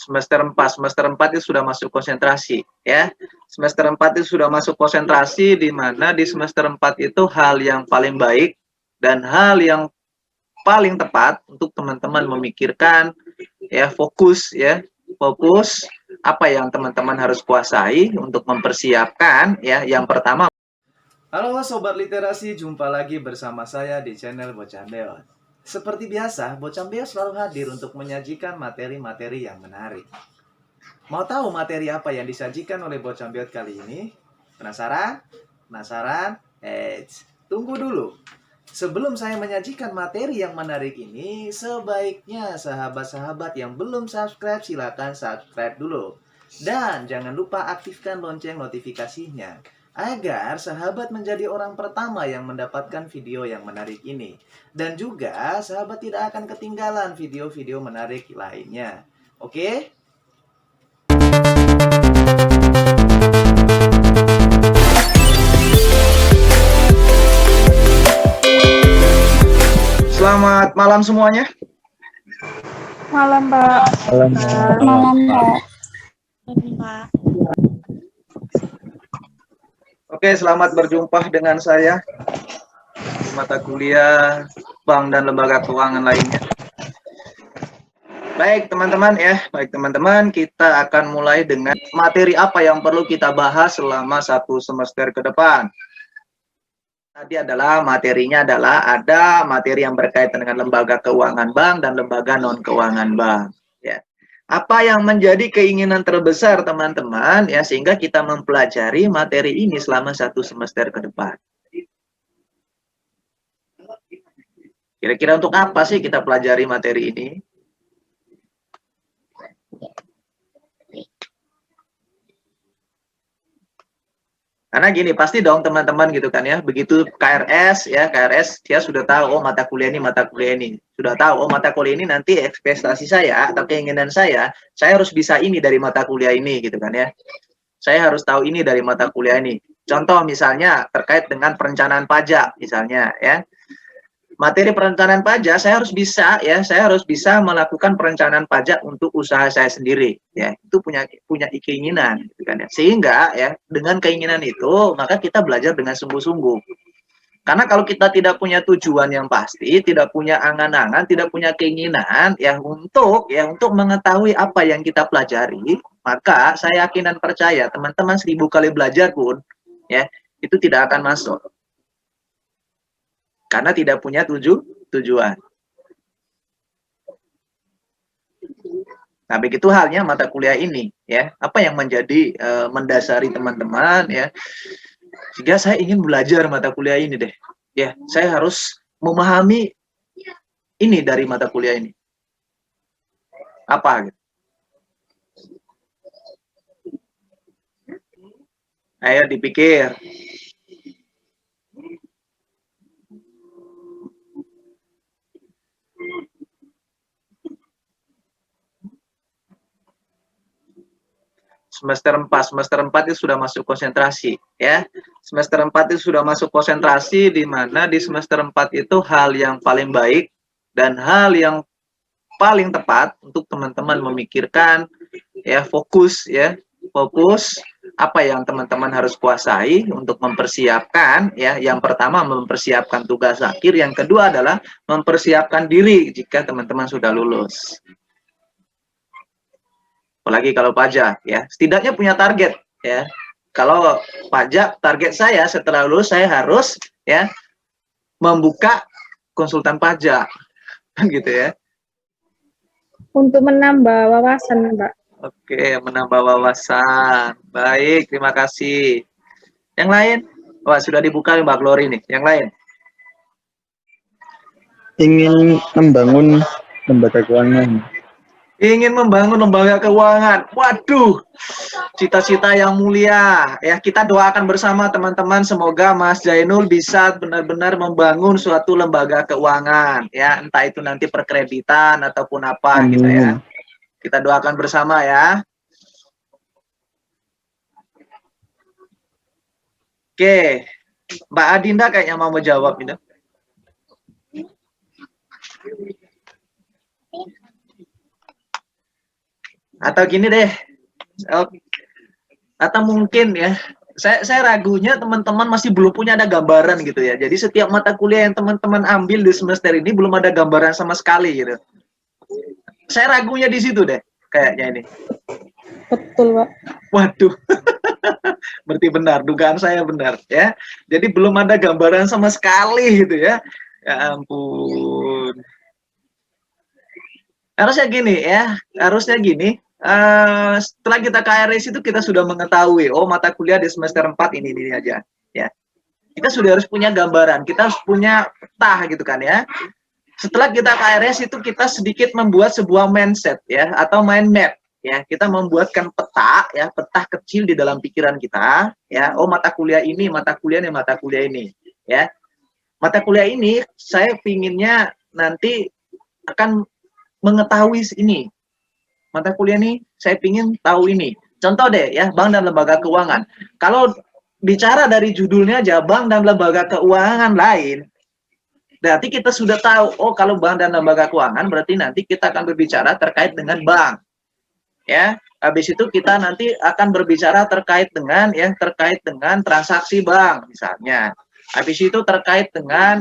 semester 4 itu sudah masuk konsentrasi ya. Semester 4 itu sudah masuk konsentrasi, di mana di semester 4 itu hal yang paling baik dan hal yang paling tepat untuk teman-teman memikirkan ya, fokus apa yang teman-teman harus kuasai untuk mempersiapkan ya. Yang pertama, halo Sobat Literasi, jumpa lagi bersama saya di channel Bocambeo. Seperti biasa, Bocambeo selalu hadir untuk menyajikan materi-materi yang menarik. Mau tahu materi apa yang disajikan oleh Bocambeo kali ini? Penasaran? Penasaran? Tunggu dulu. Sebelum saya menyajikan materi yang menarik ini, sebaiknya sahabat-sahabat yang belum subscribe silakan subscribe dulu. Dan jangan lupa aktifkan lonceng notifikasinya agar sahabat menjadi orang pertama yang mendapatkan video yang menarik ini. Dan juga sahabat tidak akan ketinggalan video-video menarik lainnya. Oke? selamat malam semuanya. Malam, Pak. Malam, Pak. Oke, selamat berjumpa dengan saya di mata kuliah Bank dan Lembaga Keuangan lainnya. Baik teman-teman, kita akan mulai dengan materi apa yang perlu kita bahas selama 1 semester ke depan. Tadi adalah materinya adalah ada materi yang berkaitan dengan lembaga keuangan bank dan lembaga non keuangan bank. Ya. Apa yang menjadi keinginan terbesar teman-teman ya, sehingga kita mempelajari materi ini selama 1 semester ke depan. Kira-kira untuk apa sih kita pelajari materi ini? Karena gini, pasti dong teman-teman gitu kan ya, begitu KRS dia sudah tahu, oh mata kuliah ini, sudah tahu, oh mata kuliah ini nanti ekspektasi saya atau keinginan saya harus bisa ini dari mata kuliah ini gitu kan ya. Saya harus tahu ini dari mata kuliah ini. Contoh misalnya terkait dengan perencanaan pajak misalnya ya. Materi perencanaan pajak saya harus bisa melakukan perencanaan pajak untuk usaha saya sendiri ya. Itu punya keinginan gitu kan ya. Sehingga ya dengan keinginan itu maka kita belajar dengan sungguh-sungguh. Karena kalau kita tidak punya tujuan yang pasti, tidak punya angan-angan, tidak punya keinginan ya untuk mengetahui apa yang kita pelajari, maka saya yakin dan percaya teman-teman 1000 kali belajar pun ya itu tidak akan masuk. Karena tidak punya tujuan. Nah, begitu halnya mata kuliah ini ya. Apa yang menjadi mendasari teman-teman ya. Sehingga saya ingin belajar mata kuliah ini deh. Ya, saya harus memahami ini dari mata kuliah ini. Apa gitu. Ayo dipikir. Semester 4 itu sudah masuk konsentrasi ya. Semester 4 itu sudah masuk konsentrasi, di mana di semester 4 itu hal yang paling baik dan hal yang paling tepat untuk teman-teman memikirkan ya, fokus apa yang teman-teman harus kuasai untuk mempersiapkan ya. Yang pertama mempersiapkan tugas akhir, yang kedua adalah mempersiapkan diri jika teman-teman sudah lulus. Apalagi kalau pajak ya, setidaknya punya target ya. Kalau pajak, target saya setelah lulus saya harus ya membuka konsultan pajak gitu ya. Untuk menambah wawasan, Mbak. Oke, menambah wawasan. Baik, terima kasih. Yang lain? Wah, sudah dibuka Mbak Glory nih. Yang lain? Ingin membangun lembaga keuangan. Ingin membangun lembaga keuangan. Waduh, cita-cita yang mulia. Ya, kita doakan bersama teman-teman, semoga Mas Jainul bisa benar-benar membangun suatu lembaga keuangan. Ya, entah itu nanti perkreditan ataupun apa gitu ya. Kita doakan bersama ya. Oke, Mbak Adinda kayaknya mau menjawab ini. Atau gini deh, atau mungkin ya, saya ragunya teman-teman masih belum punya ada gambaran gitu ya. Jadi setiap mata kuliah yang teman-teman ambil di semester ini belum ada gambaran sama sekali gitu. Saya ragunya di situ deh, kayaknya ini. Betul, Pak. Waduh, berarti benar, dugaan saya benar ya. Jadi belum ada gambaran sama sekali gitu ya. Ya ampun. Harusnya gini ya, harusnya gini. Setelah kita KRS itu kita sudah mengetahui, oh mata kuliah di semester 4 ini aja. Ya, kita sudah harus punya gambaran, kita harus punya peta gitu kan ya. Setelah kita KRS itu kita sedikit membuat sebuah mindset ya atau mind map ya. Kita membuatkan peta ya, peta kecil di dalam pikiran kita ya. Oh mata kuliah ini, mata kuliah ini, mata kuliah ini ya. Mata kuliah ini saya pinginnya nanti akan mengetahui ini. Mata kuliah ini saya pingin tahu ini. Contoh deh ya, bank dan lembaga keuangan. Kalau bicara dari judulnya aja bank dan lembaga keuangan lain, berarti kita sudah tahu, oh kalau bank dan lembaga keuangan berarti nanti kita akan berbicara terkait dengan bank. Ya, habis itu kita nanti akan berbicara terkait dengan transaksi bank misalnya. Habis itu terkait dengan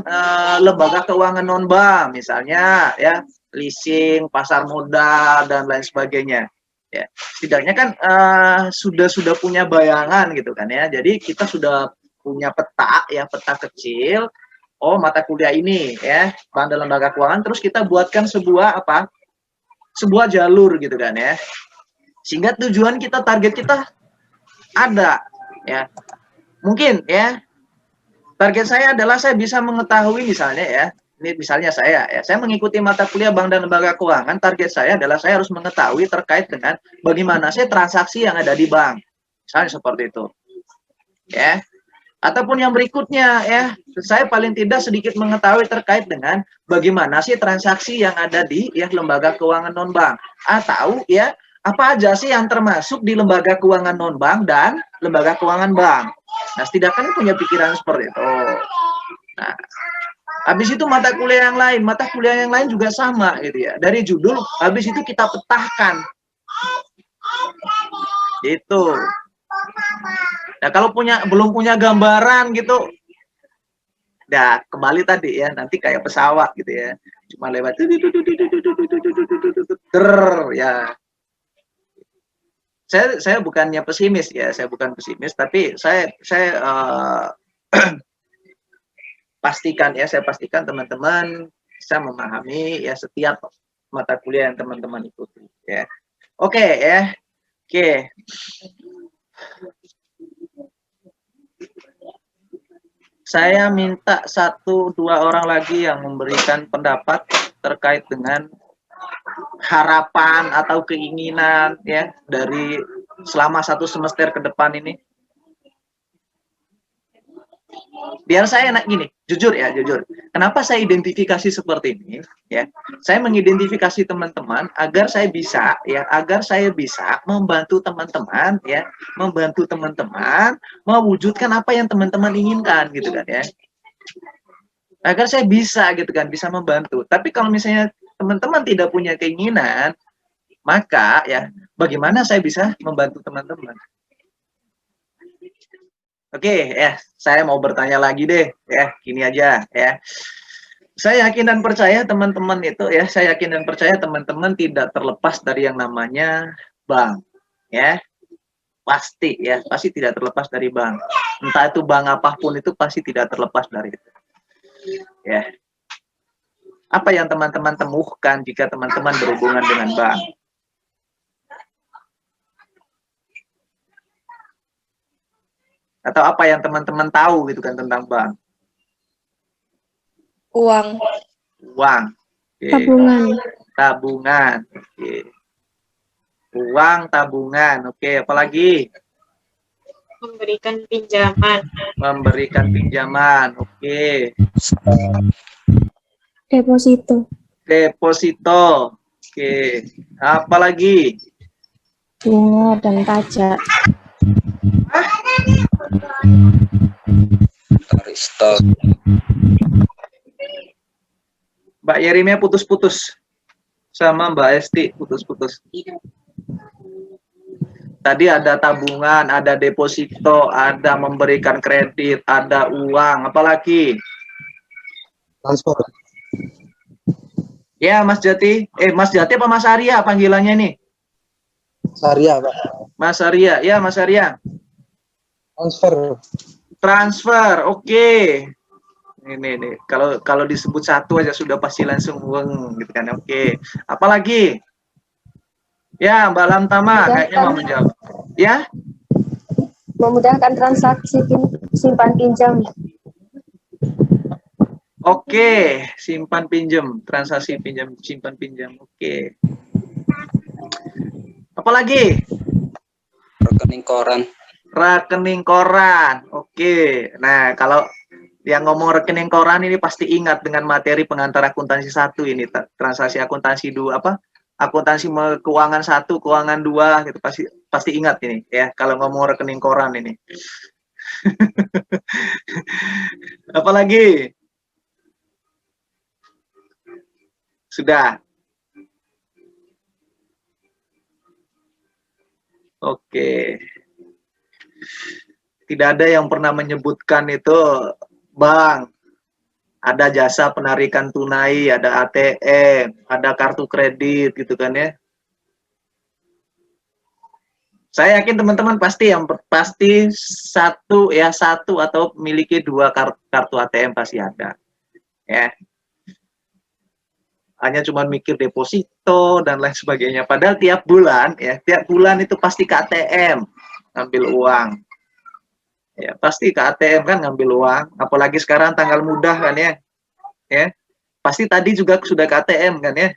lembaga keuangan non bank misalnya ya, leasing, pasar modal dan lain sebagainya. Ya, setidaknya kan sudah punya bayangan gitu kan ya. Jadi kita sudah punya peta ya, peta kecil. Oh, mata kuliah ini ya, bank dan lembaga keuangan, terus kita buatkan sebuah sebuah jalur gitu kan ya. Sehingga tujuan kita, target kita ada ya. Mungkin ya, target saya adalah saya bisa mengetahui misalnya ya, ini misalnya saya mengikuti mata kuliah bank dan lembaga keuangan, target saya adalah saya harus mengetahui terkait dengan bagaimana sih transaksi yang ada di bank. Misalnya seperti itu. Ya. Ataupun yang berikutnya ya, saya paling tidak sedikit mengetahui terkait dengan bagaimana sih transaksi yang ada di ya lembaga keuangan non bank, atau ya apa aja sih yang termasuk di lembaga keuangan non bank dan lembaga keuangan bank. Nah, setidaknya punya pikiran seperti itu. Nah, habis itu mata kuliah yang lain juga sama gitu ya. Dari judul, habis itu kita petahkan. Gitu. Nah, kalau belum punya gambaran gitu, nah kembali tadi ya, nanti kayak pesawat gitu ya, cuma lewat ya. Saya bukannya pesimis ya, saya bukan pesimis, tapi saya saya pastikan teman-teman bisa memahami ya setiap mata kuliah yang teman-teman ikuti ya. Oke ya. Oke. Saya minta 1-2 orang lagi yang memberikan pendapat terkait dengan harapan atau keinginan ya dari selama 1 semester ke depan ini. Biar saya enak gini, jujur. Kenapa saya identifikasi seperti ini? Ya, saya mengidentifikasi teman-teman agar saya bisa membantu teman-teman ya, mewujudkan apa yang teman-teman inginkan gitu kan ya. Agar saya bisa gitu kan, bisa membantu. Tapi kalau misalnya teman-teman tidak punya keinginan, maka ya bagaimana saya bisa membantu teman-teman? Oke, ya, saya mau bertanya lagi deh, ya, gini aja, ya. Saya yakin dan percaya teman-teman tidak terlepas dari yang namanya bank, ya. Pasti tidak terlepas dari bank. Entah itu bank apapun itu pasti tidak terlepas dari itu. Ya. Apa yang teman-teman temukan jika teman-teman berhubungan dengan bank? Atau apa yang teman-teman tahu gitu kan tentang bank? Uang. Okay. Tabungan. Okay. Uang, tabungan. Oke, apalagi? Memberikan pinjaman. Oke. Deposito. Oke. Apalagi? Bunga dan pajak. Aristo. Mbak Yerimia putus-putus sama Mbak Esti putus-putus. Tadi ada tabungan, ada deposito, ada memberikan kredit, ada uang, apalagi? Transfer. Ya, Mas Jati. Mas Jati apa Mas Arya panggilannya nih? Syariah, Pak. Mas Arya. Ya, Mas Arya. Transfer. Transfer. Oke. Ini nih. Kalau disebut satu aja sudah pasti langsung weng gitu kan. Oke. Apalagi? Ya, Mbak Lamtama kayaknya mau menjawab. Ya? Memudahkan transaksi simpan pinjam. Oke, simpan pinjam, transaksi pinjam, simpan pinjam. Oke. Apalagi? Rekening koran. Rekening koran. Oke. Nah, kalau yang ngomong rekening koran ini pasti ingat dengan materi pengantar akuntansi 1 ini, transaksi akuntansi 2 apa? Akuntansi keuangan 1, keuangan 2 gitu pasti ingat ini ya kalau ngomong rekening koran ini. Apalagi? Sudah. Oke. Tidak ada yang pernah menyebutkan itu, Bang. Ada jasa penarikan tunai, ada ATM, ada kartu kredit gitu kan ya. Saya yakin teman-teman pasti satu atau memiliki 2 kartu ATM pasti ada. Ya. Hanya cuma mikir deposito dan lain sebagainya. Padahal tiap bulan itu pasti ke ATM ngambil uang. Ya, pasti ke ATM kan ngambil uang, apalagi sekarang tanggal mudah kan ya. Ya. Pasti tadi juga sudah ke ATM kan ya.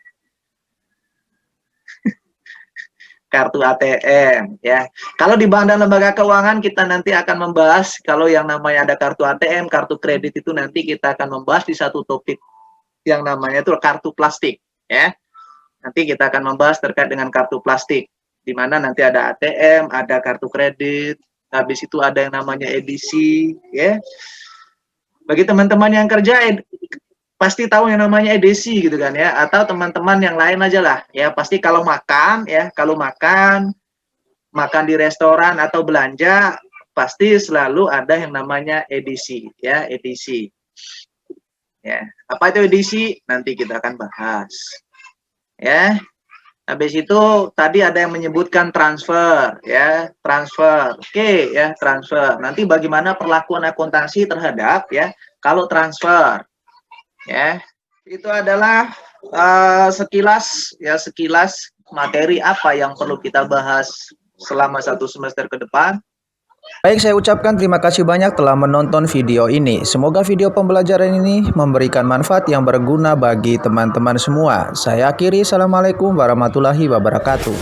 Kartu ATM ya. Kalau di bank dan lembaga keuangan kita nanti akan membahas kalau yang namanya ada kartu ATM, kartu kredit itu nanti kita akan membahas di satu topik yang namanya itu kartu plastik ya. Nanti kita akan membahas terkait dengan kartu plastik di mana nanti ada ATM, ada kartu kredit. Habis itu ada yang namanya edisi, ya. Bagi teman-teman yang kerja, pasti tahu yang namanya edisi, gitu kan ya. Atau teman-teman yang lain aja lah, ya. Pasti kalau makan di restoran atau belanja, pasti selalu ada yang namanya edisi, ya, edisi. Ya, apa itu edisi? Nanti kita akan bahas, ya. Habis itu tadi ada yang menyebutkan transfer, ya, transfer. Oke, ya, transfer. Nanti bagaimana perlakuan akuntansi terhadap ya kalau transfer. Ya. Itu adalah sekilas materi apa yang perlu kita bahas selama 1 semester ke depan. Baik, saya ucapkan terima kasih banyak telah menonton video ini. Semoga video pembelajaran ini memberikan manfaat yang berguna bagi teman-teman semua. Saya akhiri, assalamualaikum warahmatullahi wabarakatuh.